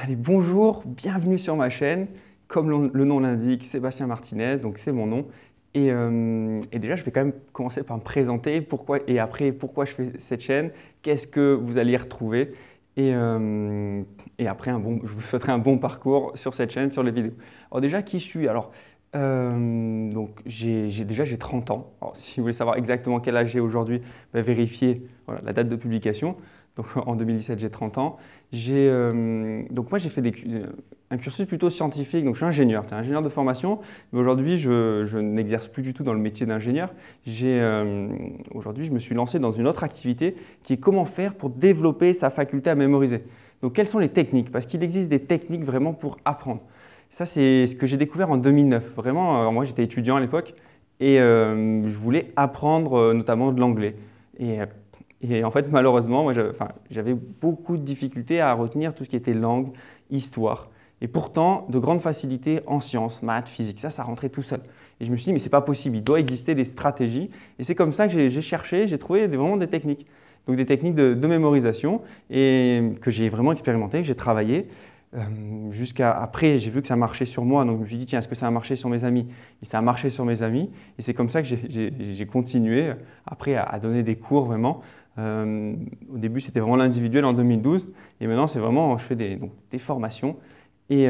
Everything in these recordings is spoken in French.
Allez, bonjour, bienvenue sur ma chaîne. Comme le nom l'indique, Sébastien Martinez, donc c'est mon nom. Et déjà, je vais quand même commencer par me présenter et après pourquoi je fais cette chaîne, qu'est-ce que vous allez y retrouver. Et, euh, et après, je vous souhaiterai un bon parcours sur cette chaîne, sur les vidéos. Alors déjà, qui je suis? Donc j'ai 30 ans. Alors, si vous voulez savoir exactement quel âge j'ai aujourd'hui, vérifiez voilà, la date de publication. Donc en 2017, j'ai 30 ans. Donc moi, j'ai fait un cursus plutôt scientifique. Donc je suis ingénieur de formation. Mais aujourd'hui, je n'exerce plus du tout dans le métier d'ingénieur. Aujourd'hui, je me suis lancé dans une autre activité qui est comment faire pour développer sa faculté à mémoriser. Donc quelles sont les techniques? Parce qu'il existe des techniques vraiment pour apprendre. Ça, c'est ce que j'ai découvert en 2009. Vraiment, moi, j'étais étudiant à l'époque et je voulais apprendre notamment de l'anglais. Et, euh, et en fait, malheureusement, moi, j'avais beaucoup de difficultés à retenir tout ce qui était langue, histoire. Et pourtant, de grandes facilités en sciences, maths, physique. Ça rentrait tout seul. Et je me suis dit, mais c'est pas possible, il doit exister des stratégies. Et c'est comme ça que j'ai cherché, j'ai trouvé vraiment des techniques. Donc des techniques de mémorisation et que j'ai vraiment expérimenté, que j'ai travaillé. Jusqu'à après, j'ai vu que ça marchait sur moi, donc je me suis dit, tiens, est-ce que ça a marché sur mes amis? Et ça a marché sur mes amis. Et c'est comme ça que j'ai continué après à donner des cours vraiment. Au début, c'était vraiment l'individuel en 2012. Et maintenant, c'est vraiment, je fais donc, des formations. Et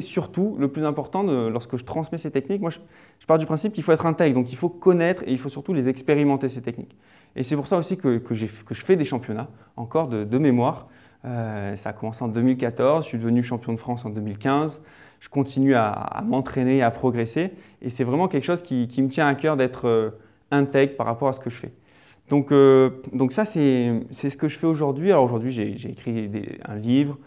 surtout, le plus important, lorsque je transmets ces techniques, moi, je pars du principe qu'il faut être intègre. Donc, il faut connaître et il faut surtout les expérimenter, ces techniques. Et c'est pour ça aussi que je fais des championnats, encore de mémoire. Ça a commencé en 2014, je suis devenu champion de France en 2015. Je continue à m'entraîner, à progresser. Et c'est vraiment quelque chose qui me tient à cœur d'être intègre par rapport à ce que je fais. Donc ça, c'est ce que je fais aujourd'hui. Alors aujourd'hui, j'ai écrit un livre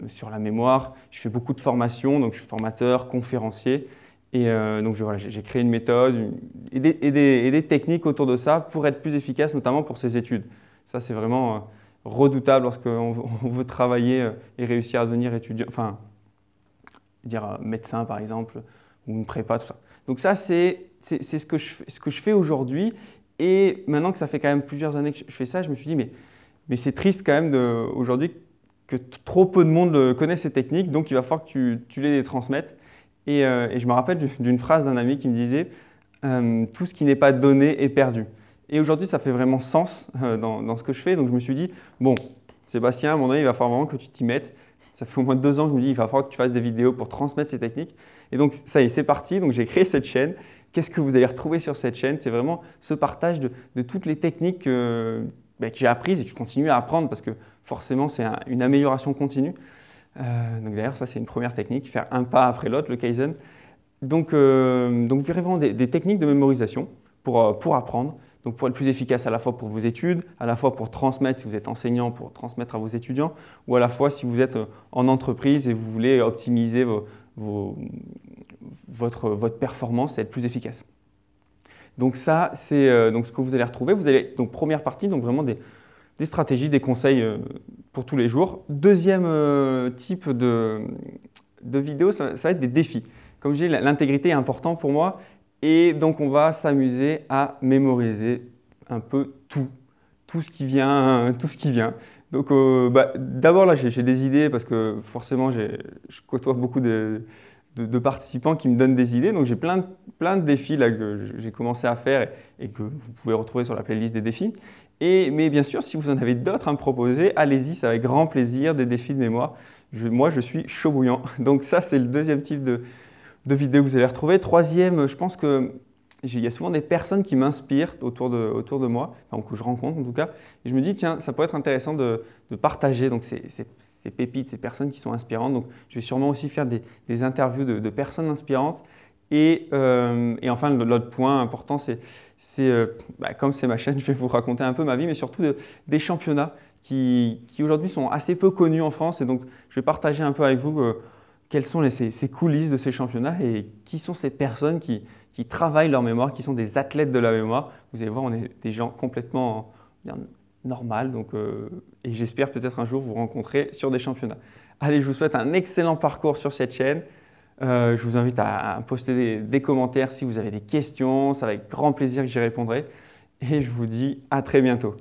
sur la mémoire. Je fais beaucoup de formations, donc je suis formateur, conférencier. Donc voilà, j'ai créé une méthode et des techniques autour de ça pour être plus efficace, notamment pour ces études. Ça, c'est vraiment redoutable lorsqu'on on veut travailler et réussir à devenir étudiant, enfin, dire médecin par exemple, ou une prépa, tout ça. Donc ça, c'est ce que je fais aujourd'hui. Et maintenant que ça fait quand même plusieurs années que je fais ça, je me suis dit, mais c'est triste quand même aujourd'hui que trop peu de monde connaît ces techniques, donc il va falloir que tu les transmettes. Et je me rappelle d'une phrase d'un ami qui me disait tout ce qui n'est pas donné est perdu. Et aujourd'hui, ça fait vraiment sens dans ce que je fais. Donc je me suis dit, bon, Sébastien, à mon avis, il va falloir vraiment que tu t'y mettes. Ça fait au moins 2 ans que je me dis, il va falloir que tu fasses des vidéos pour transmettre ces techniques. Et donc ça y est, c'est parti. Donc j'ai créé cette chaîne. Qu'est-ce que vous allez retrouver sur cette chaîne? C'est vraiment ce partage de toutes les techniques que j'ai apprises et que je continue à apprendre parce que forcément, c'est une amélioration continue. Donc d'ailleurs, ça, c'est une première technique, faire un pas après l'autre, le Kaizen. Donc vous verrez vraiment des techniques de mémorisation pour apprendre, donc pour être plus efficace à la fois pour vos études, à la fois pour transmettre si vous êtes enseignant, pour transmettre à vos étudiants, ou à la fois si vous êtes en entreprise et vous voulez optimiser votre performance et être plus efficace. Donc ça, c'est donc ce que vous allez retrouver. Vous allez, donc première partie, donc vraiment des stratégies, des conseils pour tous les jours. Deuxième type de vidéo, ça va être des défis. Comme je dis, l'intégrité est importante pour moi et donc on va s'amuser à mémoriser un peu tout ce qui vient, tout ce qui vient. Donc d'abord là, j'ai des idées parce que forcément, je côtoie beaucoup de participants qui me donnent des idées. Donc j'ai plein de défis là, que j'ai commencé à faire et que vous pouvez retrouver sur la playlist des défis. Mais bien sûr, si vous en avez d'autres à me proposer, allez-y, c'est avec grand plaisir, des défis de mémoire. Moi, je suis chaud bouillant. Donc ça, c'est le deuxième type de vidéo que vous allez retrouver. Troisième, je pense qu'il y a souvent des personnes qui m'inspirent autour de moi, donc que je rencontre en tout cas. Et je me dis, tiens, ça pourrait être intéressant de partager donc, ces pépites, ces personnes qui sont inspirantes. Donc je vais sûrement aussi faire des interviews de personnes inspirantes. Et enfin, l'autre point important, comme c'est ma chaîne, je vais vous raconter un peu ma vie, mais surtout des championnats qui aujourd'hui sont assez peu connus en France. Et donc, je vais partager un peu avec vous quelles sont ces coulisses de ces championnats et qui sont ces personnes qui travaillent leur mémoire, qui sont des athlètes de la mémoire. Vous allez voir, on est des gens complètement normaux. Et j'espère peut-être un jour vous rencontrer sur des championnats. Allez, je vous souhaite un excellent parcours sur cette chaîne. Je vous invite à poster des commentaires si vous avez des questions. C'est avec grand plaisir que j'y répondrai. Et je vous dis à très bientôt.